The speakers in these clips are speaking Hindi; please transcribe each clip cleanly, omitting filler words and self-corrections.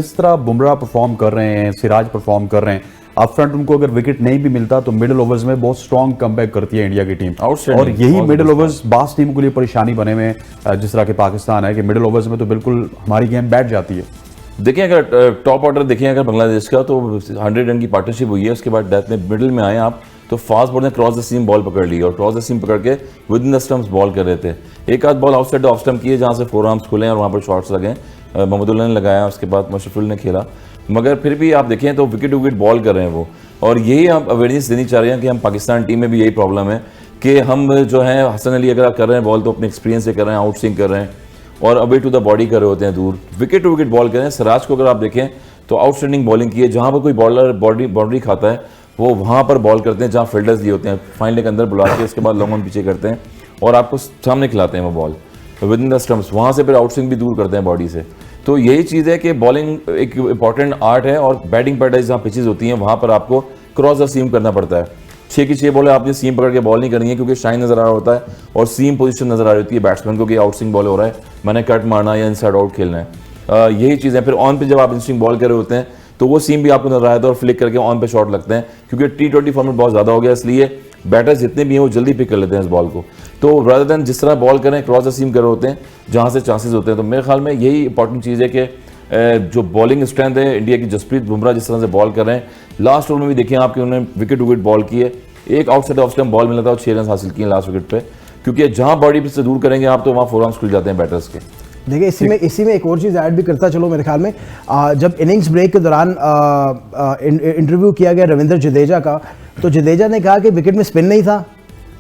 जिस तरह बुमराह परफॉर्म कर रहे हैं, सिराज परफॉर्म कर रहे हैं, अप फ्रंट उनको अगर विकेट नहीं भी मिलता तो मिडिल ओवर्स में बहुत स्ट्रॉन्ग कमबैक करती है इंडिया की टीम। और यही मिडिल ओवर्स बास टीम के लिए परेशानी बने में जिस तरह के पाकिस्तान है कि मिडिल ओवर्स में तो बिल्कुल हमारी गेम बैठ जाती है। देखिए अगर टॉप ऑर्डर देखें अगर बांग्लादेश का तो 100 रन की पार्टनरशिप हुई है, उसके बाद डेथ में मिडिल में आए आप तो फास्ट बॉल ने क्रॉस द सीम बॉल पकड़ ली और क्रॉस द सीम पकड़ के with in the stumps ball कर रहे थे। एक आध बॉल आउटसाइड ऑफ स्टंप किए जहाँ से फोर आर्म्स खुले और वहाँ पर शॉट्स लगे, मोहम्मदुल्लाह ने लगाया, उसके बाद मशरफुल ने खेला, मगर फिर भी आप देखें तो विकेट विकेट बॉल कर रहे हैं वो। और यही आप अवेयरनेस देनी चाह रहे हैं कि हम पाकिस्तान टीम में भी यही प्रॉब्लम है कि हम जो है हसन अली अगर आप कर रहे हैं बॉल तो अपने एक्सपीरियंस से कर रहे हैं, आउट स्विंग कर रहे हैं और अवे टू द बॉडी कर रहे होते हैं दूर, विकेट टू विकेट बॉल कर रहे हैं। सिराज को अगर आप देखें तो आउटस्टैंडिंग बॉलिंग की है, जहाँ पर कोई बॉलर बाउंड्री खाता है वो वहाँ पर बॉल करते हैं जहाँ फील्डर्स दिए होते हैं, फाइन लेग अंदर बुला के उसके बाद लॉन्ग ऑन पीछे करते हैं और आपको सामने खिलाते हैं वो ball with in the stumps, वहाँ से फिर आउट स्विंग भी दूर करते हैं बॉडी से। तो यही चीज़ है कि बॉलिंग एक इंपॉर्टेंट आर्ट है और बैटिंग पैटर्न जहाँ पिचेज होती हैं वहाँ पर आपको क्रॉस द सीम करना पड़ता है। 6 की 6 बॉलें आपने सीम पकड़ के बॉल नहीं करनी है क्योंकि शाइन नजर आ रहा होता है और सीम पोजीशन नजर आ रही होती है बैट्समैन को कि आउट स्विंग बॉल हो रहा है, मैंने कट मारना या इनसाइड आउट खेलना है। यही चीज़ है। फिर ऑन पे जब आप इन स्विंग बॉल कर रहे होते हैं तो वो सीम भी आपको नजर आया था और फ्लिक करके ऑन पे शॉट लगते हैं क्योंकि T20 फॉर्मेट बहुत ज़्यादा हो गया, इसलिए बैटर्स जितने भी हैं वो जल्दी पिक कर लेते हैं इस बॉल को। तो रादर देन जिस तरह बॉल करें क्रॉस द सीम कर रहे होते हैं जहाँ से चांसेस होते हैं, तो मेरे ख्याल में यही इंपॉर्टेंट चीज़ है कि जो बॉलिंग स्ट्रेंथ है इंडिया की, जसप्रीत बुमराह जिस तरह से बॉल कर रहे हैं, लास्ट ओवर में भी देखें आपके उन्होंने विकेट विकेट बॉल की है, एक आउटसाइड ऑफ स्टंप बॉल मिला था और 6 रन हासिल किए लास्ट विकेट पे, क्योंकि जहाँ बॉडी से दूर करेंगे आप तो वहाँ फोर आर्म्स खुल जाते हैं बैटर्स के। देखिए इसी में एक और चीज़ ऐड भी करता चलो मेरे ख्याल में, जब इनिंग्स ब्रेक के दौरान इंटरव्यू किया गया रविंद्र जडेजा का, तो जडेजा ने कहा कि विकेट में स्पिन नहीं था,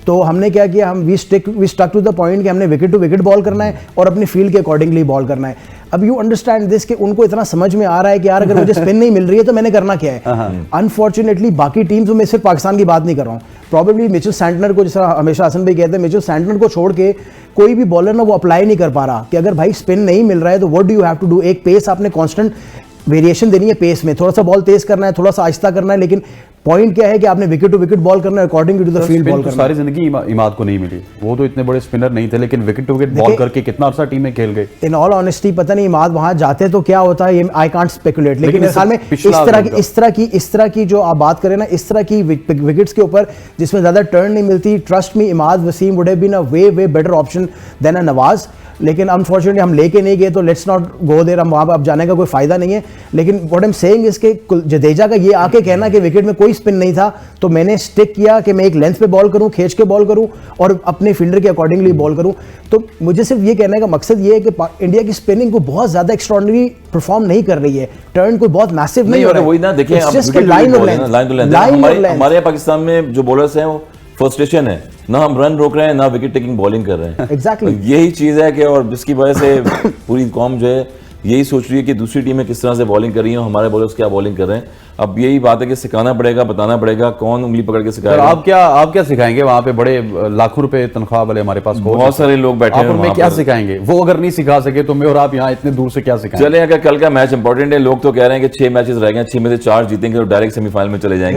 तो हमने क्या किया, हम we stuck to the point कि हमने विकेट टू विकेट बॉल करना है और अपनी फील्ड के अकॉर्डिंगली बॉल करना है। अब यू अंडरस्टैंड दिस कि उनको इतना समझ में आ रहा है कि यार अगर मुझे स्पिन नहीं मिल रही है तो मैंने करना क्या है। अनफॉर्चुनेटली बाकी टीम्स में, मैं सिर्फ पाकिस्तान की बात नहीं कर रहा हूँ, प्रॉबेबली मिचेल सैंटनर को, जिस तरह हमेशा हसन भाई कहते हैं, मिचेल सैंटनर को छोड़ के कोई भी बॉलर ना वो अप्लाई नहीं कर पा रहा कि अगर भाई स्पिन नहीं मिल रहा है तो what do you have to do. एक पेस आपने कांस्टेंट वेरिएशन देनी है, पेस में थोड़ा सा बॉल तेज करना है, थोड़ा सा आहिस्ता करना है, लेकिन पॉइंट क्या है कि आपने विकेट टू विकेट बॉल करना है according to the field ball करना। सारी जिंदगी इमाद को नहीं मिली, वो तो इतने बड़े स्पिनर नहीं थे, लेकिन विकेट टू विकेट बॉल करके कितना अर्सा टीम में खेल गए। इन ऑल ऑनेस्टी पता नहीं इमाद वहां जाते तो क्या होता है, ये आई कांट स्पेकुलेट, लेकिन मेरे ख्याल में इस तरह की जो आप बात करें ना, इस तरह की विकेट्स के ऊपर जिसमें ज्यादा टर्न नहीं मिलती, trust me Imad Wasim would have been a way better option than a Nawaz, लेकिन अनफॉर्चुनेटली हम लेके नहीं गए, तो लेट्स नॉट गो देयर, हम वहां पर अब जाने का कोई फायदा नहीं है। लेकिन व्हाट आई एम सेइंग इसके जडेजा का ये आके कहना कि विकेट में कोई स्पिन नहीं था, तो मैंने स्टिक किया कि मैं एक लेंथ पे बॉल करूं, खींच के बॉल करूं और अपने फील्डर के अकॉर्डिंगली बॉल करूं। तो मुझे सिर्फ ये कहने का मकसद ये है कि इंडिया की स्पिनिंग को बहुत ज्यादा एक्स्ट्रॉर्डिनरी परफॉर्म नहीं कर रही है, टर्न कोई बहुत मैसिव नहीं हो रहा है, वही ना देखें हमारे पाकिस्तान में जो बॉलर्स हैं वो फ्रस्ट्रेशन है, ना हम रन रोक रहे हैं ना विकेट टेकिंग बॉलिंग कर रहे हैं। एग्जैक्टली यही चीज़ है कि और जिसकी वजह से पूरी कौम जो है यही सोच रही है कि दूसरी टीमें किस तरह से बॉलिंग कर रही हैं, हमारे बॉलर्स क्या बॉलिंग कर रहे हैं। अब यही बात है कि सिखाना पड़ेगा, बताना पड़ेगा, कौन उंगली पकड़ के सिखाएगा। आप क्या सिखाएंगे वहाँ पे, बड़े लाखों रुपए तनख्वाह वाले हमारे पास बहुत सारे लोग बैठे हैं, उनमें क्या सिखाएंगे? वो अगर नहीं सिखा सके तो मैं और आप यहाँ इतने दूर से क्या सिखाएंगे? चले अगर कल का मैच इंपॉर्टेंट है, लोग तो कह रहे हैं कि 6 मैचेस रह गए, 6 में से 4 जीतेंगे तो डायरेक्ट सेमीफाइनल में चले जाएंगे।